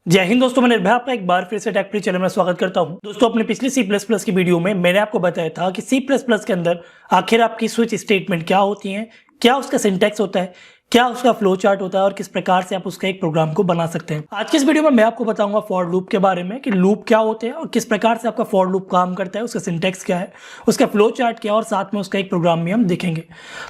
जय हिंद दोस्तों, मैं निर्भय आपका एक बार फिर से टेक प्री चैनल में स्वागत करता हूं। दोस्तों, अपने पिछली C++ की वीडियो में मैंने आपको बताया था कि C++ के अंदर आखिर आपकी स्विच स्टेटमेंट क्या होती हैं, क्या उसका सिंटैक्स होता है, क्या उसका फ्लो चार्ट होता है और किस प्रकार से आप उसका एक प्रोग्राम को बना सकते हैं। आज की इस वीडियो में मैं आपको बताऊंगा फॉर लूप के बारे में कि लूप क्या होते हैं और किस प्रकार से आपका फॉर लूप काम करता है, उसका सिंटैक्स क्या है, उसका फ्लो चार्ट क्या है और साथ में उसका एक प्रोग्राम भी हम देखेंगे।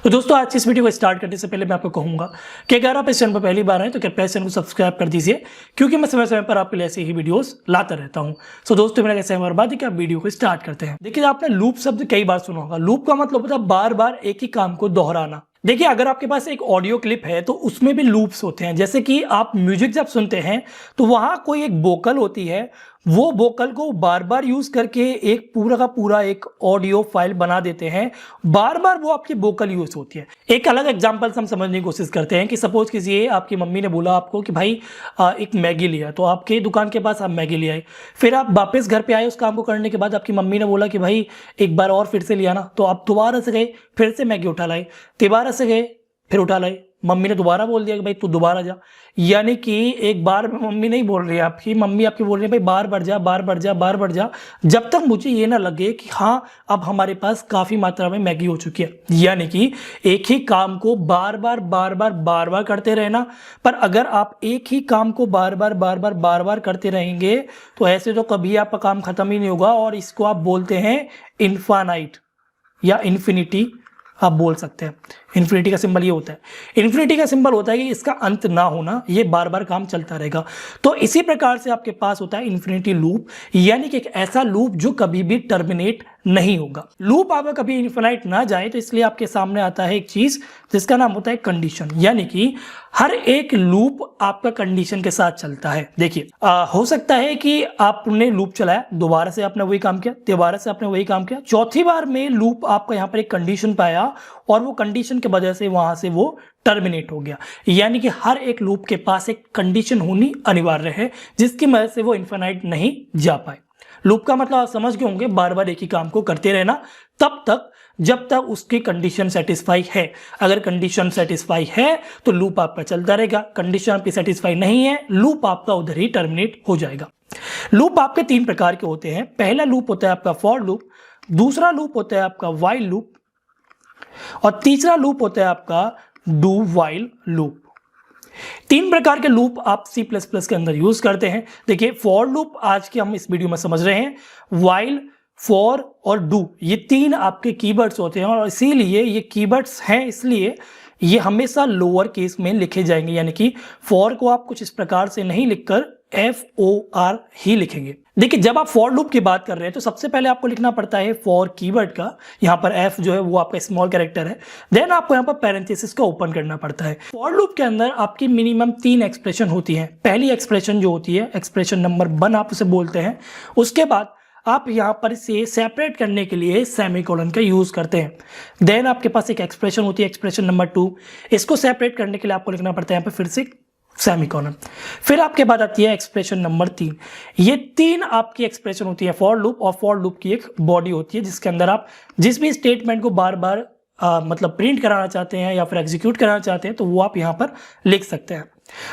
तो दोस्तों, आज की इस वीडियो को स्टार्ट करने से पहले मैं आपको कहूंगा कि अगर आप इस चैनल पर पहली बार हैं तो कृपया इस चैनल को सब्सक्राइब कर दीजिए, क्योंकि मैं समय समय पर आपके लिए ऐसे ही वीडियोस लाता रहता हूं। सो दोस्तों, मेरा कैसे बर्बाद है कि आप वीडियो को स्टार्ट करते हैं। देखिए, आपने लूप शब्द कई बार सुना होगा। लूप का मतलब होता है बार बार एक ही काम को दोहराना। देखिए, अगर आपके पास एक ऑडियो क्लिप है तो उसमें भी लूप्स होते हैं। जैसे कि आप म्यूजिक जब सुनते हैं तो वहां कोई एक वोकल होती है, वो वोकल को बार बार यूज करके एक पूरा का पूरा एक ऑडियो फाइल बना देते हैं। बार बार वो आपकी वोकल यूज होती है। एक अलग एग्जांपल से हम समझने की कोशिश करते हैं कि सपोज कीजिए आपकी मम्मी ने बोला आपको कि भाई एक मैगी लिया, तो आपके दुकान के पास आप मैगी ले आए। फिर आप वापस घर पे आए, उस काम को करने के बाद आपकी मम्मी ने बोला कि भाई एक बार और फिर से लिया ना, तो आप दोबारा से गए, फिर से मैगी उठा लाए, दोबारा से गए, फिर उठा लाए। मम्मी ने दोबारा बोल दिया कि भाई तू दोबारा जा। यानी कि एक बार में मम्मी नहीं बोल रही है आपकी, मम्मी आपकी बोल रही है भाई बार बार जा, बार बार जा, बार बार जा, जब तक मुझे ये ना लगे कि हाँ अब हमारे पास काफी मात्रा में मैगी हो चुकी है। यानी कि एक ही काम को बार बार बार बार बार बार करते रहना। पर अगर आप एक ही काम को बार बार बार बार बार बार करते रहेंगे तो ऐसे तो कभी आपका काम खत्म ही नहीं होगा, और इसको आप बोलते हैं इनफाइनाइट या इन्फिनिटी आप बोल सकते हैं। इन्फिनिटी का सिंबल ये होता है, इन्फिनिटी का सिंबल होता है कि इसका अंत ना होना, ये बार बार काम चलता रहेगा। तो इसी प्रकार से आपके पास होता है इन्फिनिटी लूप, यानी कि एक ऐसा लूप जो कभी भी टर्मिनेट नहीं होगा। लूप आपका कभी इन्फिनाइट ना जाए तो इसलिए आपके सामने आता है एक चीज जिसका नाम होता है कंडीशन। यानी कि हर एक लूप आपका कंडीशन के साथ चलता है। देखिए, हो सकता है कि आपने लूप चलाया, दोबारा से आपने वही काम किया, दोबारा से आपने वही काम किया, चौथी बार में लूप आपका यहाँ पर एक कंडीशन पाया और वो कंडीशन की वजह से वहां से वो टर्मिनेट हो गया। यानी कि हर एक लूप के पास एक कंडीशन होनी अनिवार्य है जिसकी वजह से वो इन्फिनाइट नहीं जा पाए। लूप का मतलब आप समझ गए होंगे, बार बार एक ही काम को करते रहना तब तक जब तक उसकी कंडीशन सेटिस्फाई है। अगर कंडीशन सेटिस्फाई है तो लूप आपका चलता रहेगा, कंडीशन आपकी सेटिस्फाई नहीं है, लूप आपका उधर ही टर्मिनेट हो जाएगा। लूप आपके तीन प्रकार के होते हैं। पहला लूप होता है आपका फॉर लूप, दूसरा लूप होता है आपका व्हाइल लूप और तीसरा लूप होता है आपका डू व्हाइल लूप। तीन प्रकार के लूप आप C++ के अंदर यूज करते हैं। देखिए, फॉर लूप आज के हम इस वीडियो में समझ रहे हैं, व्हाइल, फॉर और डू ये तीन आपके कीवर्ड्स होते हैं और इसीलिए ये कीवर्ड्स हैं, इसलिए ये हमेशा लोअर केस में लिखे जाएंगे। यानी कि फॉर को आप कुछ इस प्रकार से नहीं लिखकर FOR ही लिखेंगे। देखिए, जब आप फॉर लूप की बात कर रहे हैं तो सबसे पहले आपको लिखना पड़ता है फॉर कीवर्ड का, यहाँ पर F जो है वो आपका स्मॉल कैरेक्टर है, देन आपको यहाँ पर पैरेंथेसिस का ओपन करना पड़ता है। फॉर लूप के अंदर आपकी मिनिमम 3 एक्सप्रेशन होती हैं। पहली एक्सप्रेशन जो होती है एक्सप्रेशन नंबर 1 आप उसे बोलते हैं। उसके बाद आप यहाँ पर इसे सेपरेट करने के लिए सेमीकोलन का यूज करते हैं। देन आपके पास एक एक्सप्रेशन होती है एक्सप्रेशन नंबर 2, इसको सेपरेट करने के लिए आपको लिखना पड़ता है यहाँ पर फिर से सेमीकोलन। फिर आपके बाद आती है एक्सप्रेशन नंबर 3। ये 3 आपकी एक्सप्रेशन होती है फॉर लूप, और फॉर लूप की एक बॉडी होती है जिसके अंदर आप जिस भी स्टेटमेंट को बार बार मतलब प्रिंट कराना चाहते हैं या फिर एग्जीक्यूट कराना चाहते हैं तो वो आप यहाँ पर लिख सकते हैं।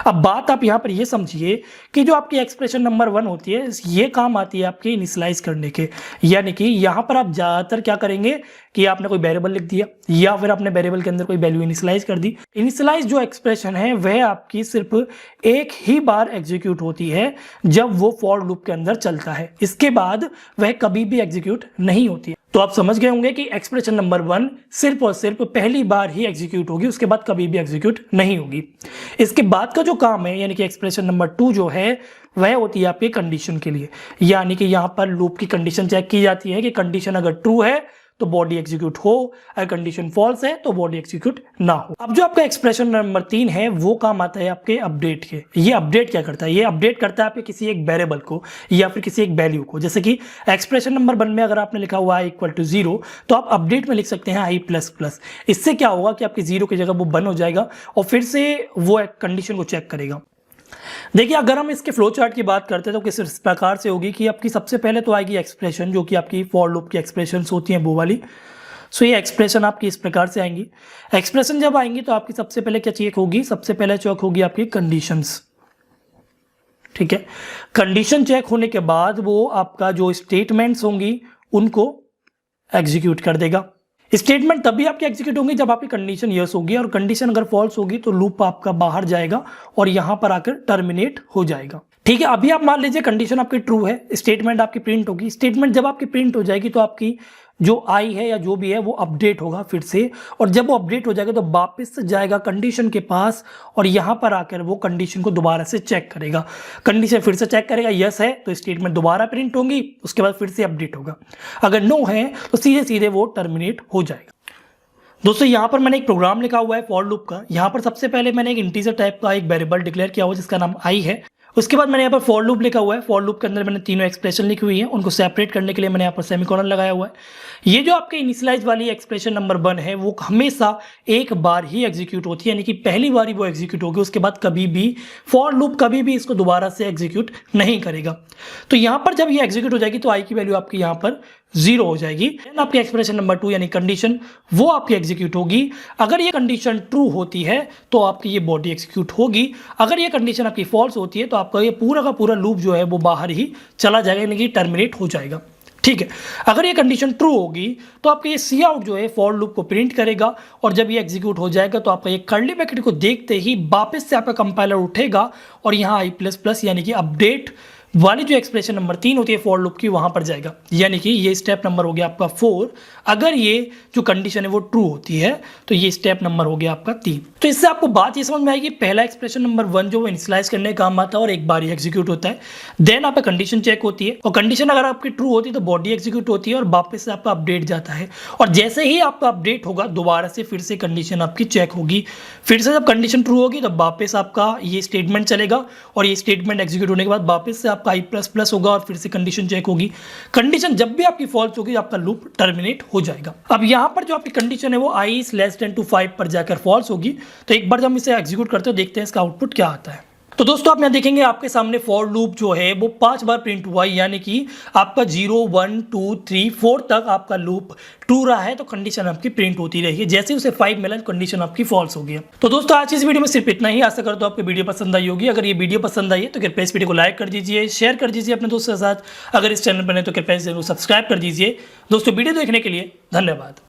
अब बात आप यहाँ पर ये समझिए कि जो आपकी एक्सप्रेशन नंबर 1 होती है ये काम आती है आपके इनिशियलाइज करने के। यानी कि यहाँ पर आप ज़्यादातर क्या करेंगे कि आपने कोई वेरिएबल लिख दिया या फिर आपने वेरिएबल के अंदर कोई वैल्यू इनिशियलाइज कर दी। इनिशियलाइज जो एक्सप्रेशन है वह आपकी सिर्फ एक ही बार एग्जीक्यूट होती है जब वो फॉर लूप के अंदर चलता है, इसके बाद वह कभी भी एग्जीक्यूट नहीं होती है। तो आप समझ गए होंगे कि एक्सप्रेशन नंबर 1 सिर्फ और सिर्फ पहली बार ही एग्जीक्यूट होगी, उसके बाद कभी भी एग्जीक्यूट नहीं होगी। इसके बाद का जो काम है यानी कि एक्सप्रेशन नंबर 2 जो है वह होती है आपके कंडीशन के लिए। यानी कि यहाँ पर लूप की कंडीशन चेक की जाती है कि कंडीशन अगर ट्रू है तो बॉडी एग्जीक्यूट हो, अगर कंडीशन फॉल्स है तो बॉडी एग्जीक्यूट ना हो। अब जो आपका एक्सप्रेशन नंबर 3 है वो काम आता है आपके अपडेट के। ये अपडेट क्या करता है? ये अपडेट करता है आपके किसी एक वेरिएबल को या फिर किसी एक वैल्यू को। जैसे कि एक्सप्रेशन नंबर 1 में अगर आपने लिखा हुआ i = 0 तो आप अपडेट में लिख सकते हैं i++। इससे क्या होगा कि आपकी 0 की जगह वो 1 हो जाएगा और फिर से वो एक कंडीशन को चेक करेगा। देखिए, अगर हम इसके फ्लो चार्ट की बात करते हैं तो किस प्रकार से होगी कि आपकी सबसे पहले तो आएगी एक्सप्रेशन जो कि आपकी फॉर लूप की एक्सप्रेशंस होती हैं वो वाली। सो ये एक्सप्रेशन आपकी इस प्रकार से आएंगी। एक्सप्रेशन जब आएंगी तो आपकी सबसे पहले क्या चेक होगी? सबसे पहले चेक होगी आपकी कंडीशंस। ठीक है। कंडीशन चेक होने के बाद वो आपका जो स्टेटमेंट्स होंगी उनको एग्जीक्यूट कर देगा। स्टेटमेंट तभी आपके एग्जीक्यूट होंगे जब आपकी कंडीशन यस होगी, और कंडीशन अगर फॉल्स होगी तो लूप आपका बाहर जाएगा और यहां पर आकर टर्मिनेट हो जाएगा। ठीक है, अभी आप मान लीजिए कंडीशन आपकी ट्रू है, स्टेटमेंट आपकी प्रिंट होगी। स्टेटमेंट जब आपकी प्रिंट हो जाएगी तो आपकी जो आई है या जो भी है वो अपडेट होगा फिर से, और जब वो अपडेट हो जाएगा तो वापस जाएगा कंडीशन के पास और यहां पर आकर वो कंडीशन को दोबारा से चेक करेगा। कंडीशन फिर से चेक करेगा, यस है तो स्टेटमेंट दोबारा प्रिंट होगी, उसके बाद फिर से अपडेट होगा। अगर नो है तो सीधे सीधे वो टर्मिनेट हो जाएगा। दोस्तों यहाँ पर मैंने एक प्रोग्राम लिखा हुआ है फॉर लूप का। यहाँ पर सबसे पहले मैंने एक इंटीजर टाइप का एक वेरिएबल डिक्लेयर किया हुआ जिसका नाम आई है। उसके बाद मैंने यहाँ पर फॉर लूप लिखा हुआ है। फॉर लूप के अंदर मैंने तीनों एक्सप्रेशन लिखी हुई है, उनको सेपरेट करने के लिए मैंने यहाँ पर सेमीकोलन लगाया हुआ है। ये जो आपके इनिशियलाइज वाली एक्सप्रेशन नंबर 1 है वो हमेशा एक बार ही एग्जीक्यूट होती है, यानी कि पहली बार ही वो एग्जीक्यूट होगी, उसके बाद कभी भी फॉर लूप कभी भी इसको दोबारा से एग्जीक्यूट नहीं करेगा। तो यहाँ पर जब ये एग्जीक्यूट हो जाएगी तो आई की वैल्यू आपकी यहाँ पर 0 हो जाएगी। देन आपकी एक्सप्रेशन नंबर 2 यानी कंडीशन वो आपकी एग्जीक्यूट होगी। अगर ये कंडीशन ट्रू होती है तो आपकी ये बॉडी एग्जीक्यूट होगी। अगर ये कंडीशन आपकी फॉल्स होती है तो आपका ये पूरा का पूरा लूप जो है वो बाहर ही चला जाएगा, यानी कि टर्मिनेट हो जाएगा। ठीक है, अगर ये कंडीशन ट्रू होगी तो आपका ये सी आउट जो है फॉर लूप को प्रिंट करेगा, और जब ये एग्जीक्यूट हो जाएगा तो आपका ये कर्ली ब्रैकेट को देखते ही वापस से आपका कंपाइलर उठेगा और यहाँ आई प्लस प्लस यानी कि अपडेट वाली जो एक्सप्रेशन नंबर 3 होती है फॉर लूप की वहां पर जाएगा। यानी कि ये स्टेप नंबर हो गया आपका 4। अगर ये जो कंडीशन है वो ट्रू होती है तो ये स्टेप नंबर हो गया आपका 3। तो इससे आपको बात ये समझ में आएगी, पहला एक्सप्रेशन नंबर 1 जो इनिशियलाइज करने का काम आता है और एक बार ही एग्जीक्यूट होता है। देन आपका कंडीशन चेक होती है, और कंडीशन अगर आपकी ट्रू होती है तो बॉडी एग्जीक्यूट होती है और वापस से आपका अपडेट जाता है, और जैसे ही आपका अपडेट होगा दोबारा से फिर से कंडीशन आपकी चेक होगी। फिर से जब कंडीशन ट्रू होगी तब वापस आपका ये स्टेटमेंट चलेगा, और ये स्टेटमेंट एग्जीक्यूट होने के बाद वापस से आपका आई प्लस प्लस होगा और फिर से कंडीशन चेक होगी। कंडीशन जब भी आपकी फॉल्स होगी आपका लूप टर्मिनेट हो जाएगा। अब यहां पर जो आपकी कंडीशन है वो I is less than to 5 पर जाकर फॉल्स होगी। तो एक बार जब हम इसे एग्जीक्यूट करते हैं देखते हैं इसका आउटपुट क्या आता है। तो दोस्तों आप यहाँ देखेंगे आपके सामने फॉर लूप जो है वो 5 बार प्रिंट हुआ है, यानी कि आपका 0 1 2 3 4 तक आपका लूप ट्रू रहा है तो कंडीशन आपकी प्रिंट होती रही है। जैसे उसे 5 मिला कंडीशन आपकी फॉल्स हो गई। तो दोस्तों आज इस वीडियो में सिर्फ इतना ही। आशा करता हूं आपको वीडियो पसंद आई होगी। अगर ये वीडियो पसंद आई है तो कृपया इस वीडियो को लाइक कर दीजिए, शेयर कर दीजिए अपने दोस्तों के साथ। अगर इस चैनल पर है तो कृपया जरूर सब्सक्राइब कर दीजिए। दोस्तों वीडियो देखने के लिए धन्यवाद।